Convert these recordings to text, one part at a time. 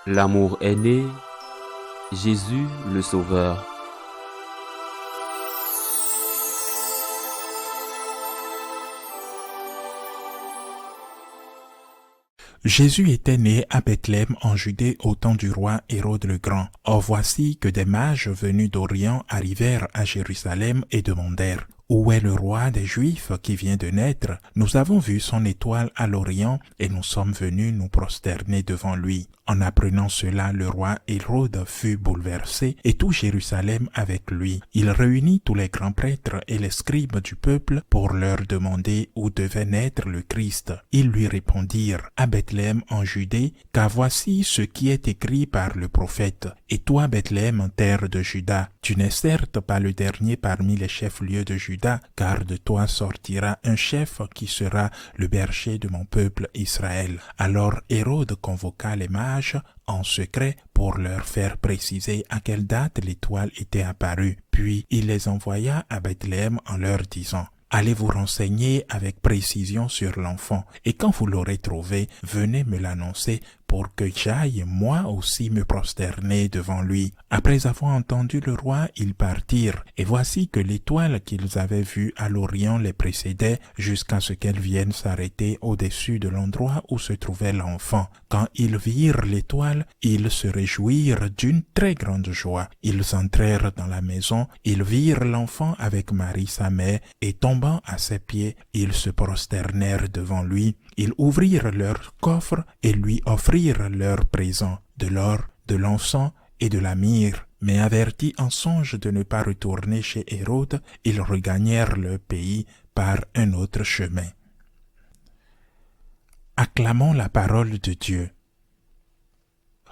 L'amour est né, Jésus le Sauveur. Jésus était né à Bethléem en Judée au temps du roi Hérode le Grand. Or voici que des mages venus d'Orient arrivèrent à Jérusalem et demandèrent: Où est le roi des Juifs qui vient de naître? Nous avons vu son étoile à l'Orient et nous sommes venus nous prosterner devant lui. En apprenant cela, le roi Hérode fut bouleversé et tout Jérusalem avec lui. Il réunit tous les grands prêtres et les scribes du peuple pour leur demander où devait naître le Christ. Ils lui répondirent: À Bethléem en Judée, car voici ce qui est écrit par le prophète. Et toi, Bethléem, terre de Juda, tu n'es certes pas le dernier parmi les chefs-lieux de Juda, car de toi sortira un chef qui sera le berger de mon peuple Israël. Alors Hérode convoqua les mages en secret pour leur faire préciser à quelle date l'étoile était apparue. Puis il les envoya à Bethléem en leur disant: Allez vous renseigner avec précision sur l'enfant, et quand vous l'aurez trouvé, venez me l'annoncer pour que j'aille moi aussi me prosterner devant lui. Après avoir entendu le roi, ils partirent, et voici que l'étoile qu'ils avaient vue à l'Orient les précédait jusqu'à ce qu'elle vienne s'arrêter au-dessus de l'endroit où se trouvait l'enfant. Quand ils virent l'étoile, ils se réjouirent d'une très grande joie. Ils entrèrent dans la maison, ils virent l'enfant avec Marie sa mère, et tombant à ses pieds, ils se prosternèrent devant lui. Ils ouvrirent leurs coffres et lui offrirent leurs présents, de l'or, de l'encens et de la myrrhe. Mais avertis en songe de ne pas retourner chez Hérode, ils regagnèrent leur pays par un autre chemin. Acclamons la parole de Dieu.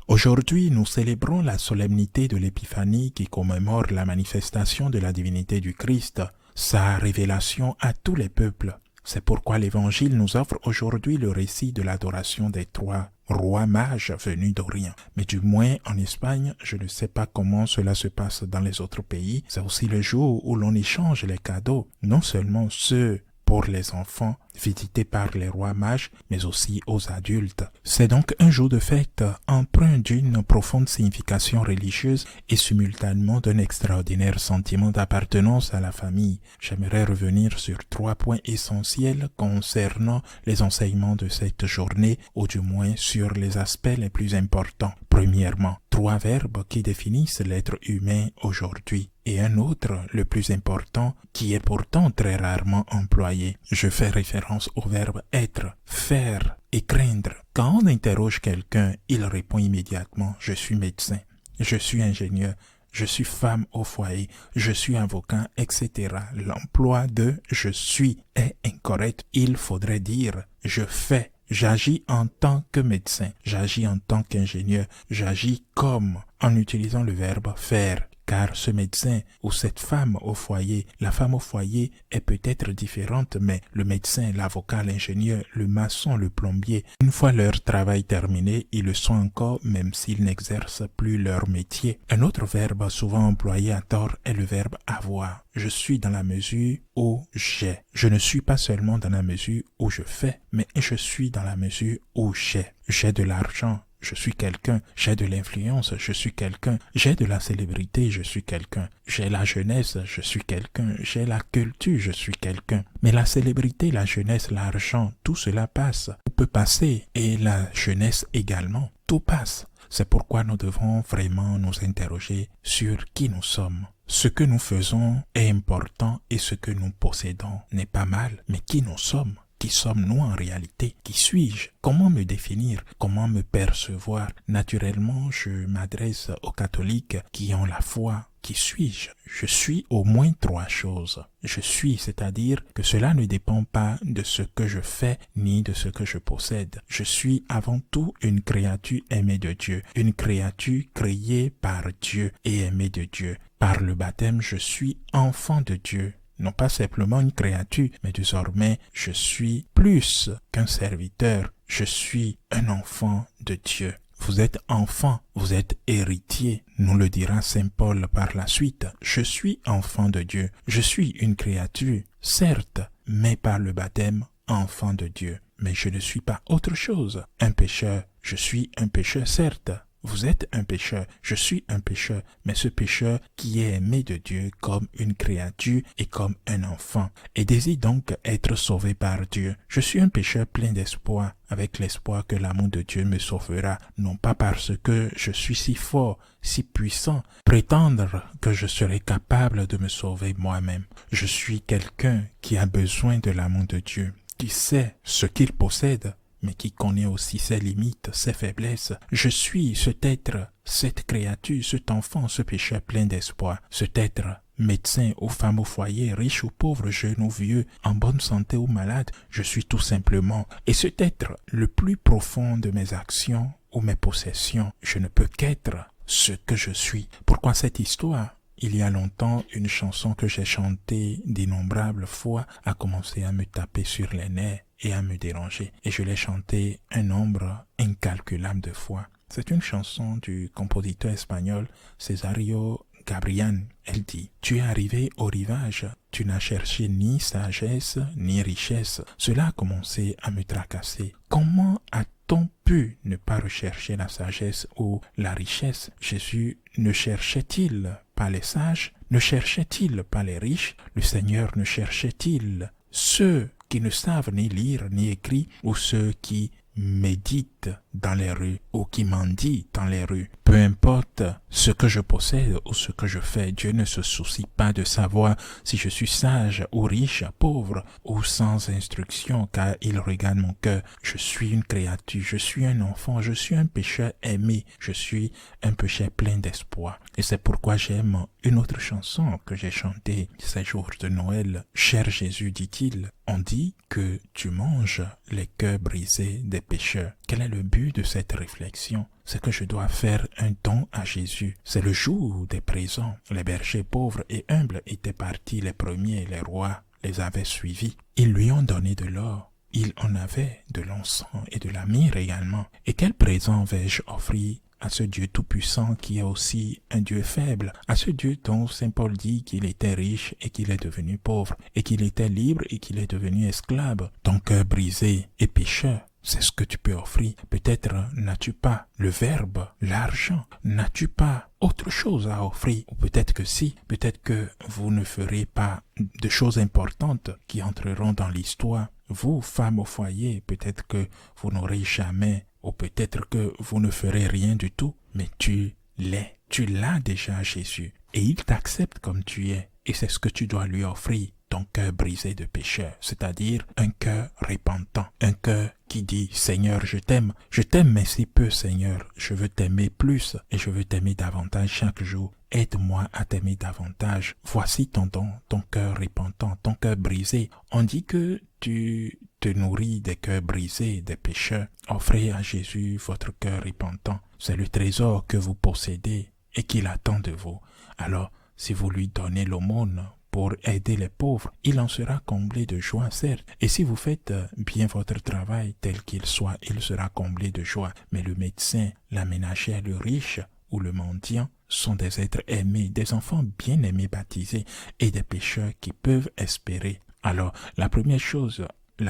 Aujourd'hui, nous célébrons la solennité de l'Épiphanie qui commémore la manifestation de la divinité du Christ, sa révélation à tous les peuples. C'est pourquoi l'Évangile nous offre aujourd'hui le récit de l'adoration des trois rois mages venus d'Orient. Mais du moins en Espagne, je ne sais pas comment cela se passe dans les autres pays. C'est aussi le jour où l'on échange les cadeaux, non seulement ceux pour les enfants visités par les rois mages, mais aussi aux adultes. C'est donc un jour de fête empreint d'une profonde signification religieuse et simultanément d'un extraordinaire sentiment d'appartenance à la famille. J'aimerais revenir sur 3 points essentiels concernant les enseignements de cette journée, ou du moins sur les aspects les plus importants. Premièrement, 3 verbes qui définissent l'être humain aujourd'hui, et un autre, le plus important, qui est pourtant très rarement employé. Je fais référence au verbe être, faire et craindre. Quand on interroge quelqu'un, il répond immédiatement: je suis médecin, je suis ingénieur, je suis femme au foyer, je suis avocat, etc. L'emploi de je suis est incorrect. Il faudrait dire je fais. J'agis en tant que médecin, j'agis en tant qu'ingénieur, j'agis comme, en utilisant le verbe faire. Car ce médecin ou cette femme au foyer, la femme au foyer est peut-être différente, mais le médecin, l'avocat, l'ingénieur, le maçon, le plombier, une fois leur travail terminé, ils le sont encore même s'ils n'exercent plus leur métier. Un autre verbe souvent employé à tort est le verbe avoir. Je suis dans la mesure où j'ai. Je ne suis pas seulement dans la mesure où je fais, mais je suis dans la mesure où j'ai. J'ai de l'argent. Je suis quelqu'un, j'ai de l'influence, je suis quelqu'un, j'ai de la célébrité, je suis quelqu'un, j'ai la jeunesse, je suis quelqu'un, j'ai la culture, je suis quelqu'un. Mais la célébrité, la jeunesse, l'argent, tout cela passe, tout peut passer, et la jeunesse également, tout passe. C'est pourquoi nous devons vraiment nous interroger sur qui nous sommes. Ce que nous faisons est important et ce que nous possédons n'est pas mal, mais qui nous sommes? Qui sommes-nous en réalité? Qui suis-je? Comment me définir? Comment me percevoir? Naturellement, je m'adresse aux catholiques qui ont la foi. Qui suis-je? Je suis au moins 3 choses. Je suis, c'est-à-dire que cela ne dépend pas de ce que je fais ni de ce que je possède. Je suis avant tout une créature aimée de Dieu, une créature créée par Dieu et aimée de Dieu. Par le baptême, je suis enfant de Dieu. Non pas simplement une créature, mais désormais je suis plus qu'un serviteur, je suis un enfant de Dieu. Vous êtes enfant, vous êtes héritier, nous le dira saint Paul par la suite. Je suis enfant de Dieu, je suis une créature, certes, mais par le baptême, enfant de Dieu. Mais je ne suis pas autre chose, un pécheur. Je suis un pécheur, certes, Vous êtes un pécheur, je suis un pécheur, mais ce pécheur qui est aimé de Dieu comme une créature et comme un enfant, et désire donc être sauvé par Dieu. Je suis un pécheur plein d'espoir, avec l'espoir que l'amour de Dieu me sauvera, non pas parce que je suis si fort, si puissant, prétendre que je serai capable de me sauver moi-même. Je suis quelqu'un qui a besoin de l'amour de Dieu, qui sait ce qu'il possède, mais qui connaît aussi ses limites, ses faiblesses. Je suis cet être, cette créature, cet enfant, ce pécheur plein d'espoir, cet être médecin ou femme au foyer, riche ou pauvre, jeune ou vieux, en bonne santé ou malade, je suis tout simplement. Et cet être le plus profond de mes actions ou mes possessions, je ne peux qu'être ce que je suis. Pourquoi cette histoire ? Il y a longtemps, une chanson que j'ai chantée d'innombrables fois a commencé à me taper sur les nerfs et à me déranger. Et je l'ai chantée un nombre incalculable de fois. C'est une chanson du compositeur espagnol Cesario Gabrián. Elle dit « Tu es arrivé au rivage, tu n'as cherché ni sagesse ni richesse. Cela a commencé à me tracasser. Comment a-t-on pu ne pas rechercher la sagesse ou la richesse? Jésus ne cherchait-il pas les sages? Ne cherchait-il pas les riches? Le Seigneur ne cherchait-il ceux qui ne savent ni lire ni écrire ou ceux qui méditent dans les rues ou qui mendient dans les rues? Peu importe ce que je possède ou ce que je fais, Dieu ne se soucie pas de savoir si je suis sage ou riche, pauvre ou sans instruction, car il regarde mon cœur. Je suis une créature, je suis un enfant, je suis un pécheur aimé, je suis un pécheur plein d'espoir. Et c'est pourquoi j'aime une autre chanson que j'ai chantée ces jours de Noël. « Cher Jésus, dit-il, on dit que tu manges les cœurs brisés des pécheurs. » Quel est le but de cette réflexion? C'est que je dois faire un don à Jésus. C'est le jour des présents. Les bergers pauvres et humbles étaient partis les premiers, les rois les avaient suivis. Ils lui ont donné de l'or. Il en avait de l'encens et de la myrrhe également. Et quel présent vais-je offrir à ce Dieu tout-puissant qui est aussi un Dieu faible, à ce Dieu dont Saint Paul dit qu'il était riche et qu'il est devenu pauvre, et qu'il était libre et qu'il est devenu esclave? Ton cœur brisé et pécheur, c'est ce que tu peux offrir. Peut-être n'as-tu pas le verbe, l'argent, n'as-tu pas autre chose à offrir? Ou peut-être que si, peut-être que vous ne ferez pas de choses importantes qui entreront dans l'histoire. Vous, femmes au foyer, peut-être que vous n'aurez jamais, ou peut-être que vous ne ferez rien du tout, mais tu l'es. Tu l'as déjà, Jésus, et il t'accepte comme tu es, et c'est ce que tu dois lui offrir. Ton cœur brisé de pécheur, c'est-à-dire un cœur repentant, un cœur qui dit « Seigneur, je t'aime mais si peu, Seigneur, je veux t'aimer plus et je veux t'aimer davantage chaque jour. Aide-moi à t'aimer davantage. Voici ton don, ton cœur repentant, ton cœur brisé. » On dit que tu te nourris des cœurs brisés des pécheurs. Offrez à Jésus votre cœur repentant. C'est le trésor que vous possédez et qu'il attend de vous. Alors, si vous lui donnez l'aumône pour aider les pauvres, il en sera comblé de joie, certes. Et si vous faites bien votre travail tel qu'il soit, il sera comblé de joie. Mais le médecin, la ménagère, le riche ou le mendiant sont des êtres aimés, des enfants bien aimés baptisés et des pécheurs qui peuvent espérer. Alors, la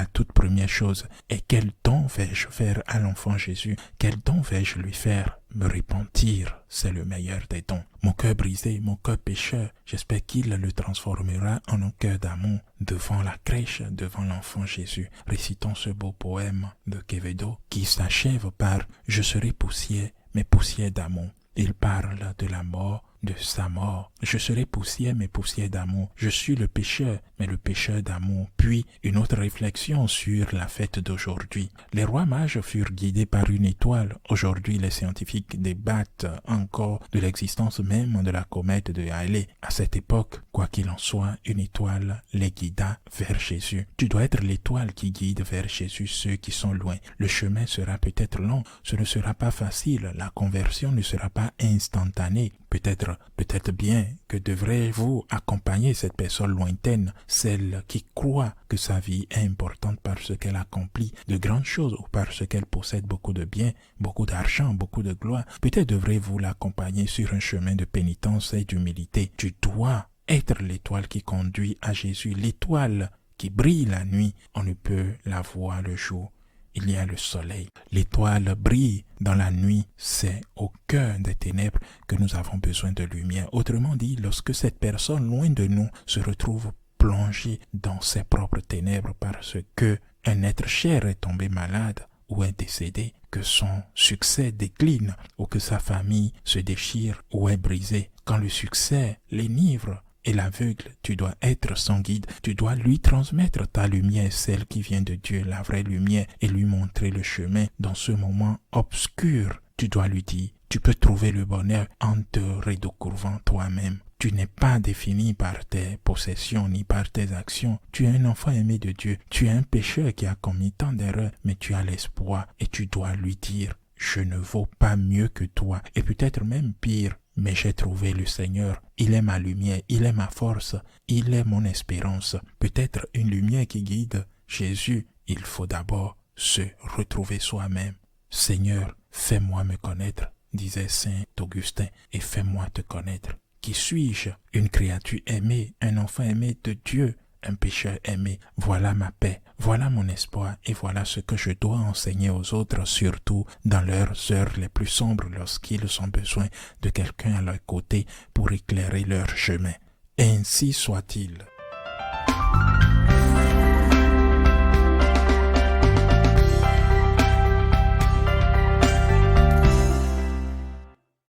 toute première chose est quel don vais-je faire à l'enfant Jésus? Quel don vais-je lui faire? Me repentir, c'est le meilleur des dons. Mon cœur brisé, mon cœur pécheur, j'espère qu'il le transformera en un cœur d'amour devant la crèche, devant l'enfant Jésus. Récitons ce beau poème de Quevedo qui s'achève par « Je serai poussière, mais poussière d'amour ». Il parle de la mort, de sa mort. Je serai poussière, mais poussière d'amour. Je suis le pécheur, mais le pécheur d'amour. Puis, une autre réflexion sur la fête d'aujourd'hui. Les rois mages furent guidés par une étoile. Aujourd'hui, les scientifiques débattent encore de l'existence même de la comète de Halley. À cette époque, quoi qu'il en soit, une étoile les guida vers Jésus. Tu dois être l'étoile qui guide vers Jésus ceux qui sont loin. Le chemin sera peut-être long, ce ne sera pas facile, la conversion ne sera pas instantanée. Peut-être bien que devrez-vous accompagner cette personne lointaine, celle qui croit que sa vie est importante parce qu'elle accomplit de grandes choses ou parce qu'elle possède beaucoup de biens, beaucoup d'argent, beaucoup de gloire. Peut-être devrez-vous l'accompagner sur un chemin de pénitence et d'humilité. Tu dois être l'étoile qui conduit à Jésus, l'étoile qui brille la nuit. On ne peut la voir le jour, il y a le soleil. L'étoile brille dans la nuit. C'est au cœur des ténèbres que nous avons besoin de lumière. Autrement dit, lorsque cette personne loin de nous se retrouve plongée dans ses propres ténèbres parce que un être cher est tombé malade ou est décédé, que son succès décline ou que sa famille se déchire ou est brisée. Quand le succès l'énivre et l'aveugle, tu dois être son guide, tu dois lui transmettre ta lumière, celle qui vient de Dieu, la vraie lumière, et lui montrer le chemin dans ce moment obscur. Tu dois lui dire, tu peux trouver le bonheur en te redécouvrant toi-même. Tu n'es pas défini par tes possessions ni par tes actions. Tu es un enfant aimé de Dieu. Tu es un pécheur qui a commis tant d'erreurs, mais tu as l'espoir et tu dois lui dire, je ne vaux pas mieux que toi, et peut-être même pire. Mais j'ai trouvé le Seigneur, il est ma lumière, il est ma force, il est mon espérance. Peut-être une lumière qui guide Jésus, il faut d'abord se retrouver soi-même. Seigneur, fais-moi me connaître, disait Saint Augustin, et fais-moi te connaître. Qui suis-je? Une créature aimée, un enfant aimé de Dieu, un pécheur aimé. Voilà ma paix, voilà mon espoir, et voilà ce que je dois enseigner aux autres, surtout dans leurs heures les plus sombres, lorsqu'ils ont besoin de quelqu'un à leur côté pour éclairer leur chemin. Ainsi soit-il.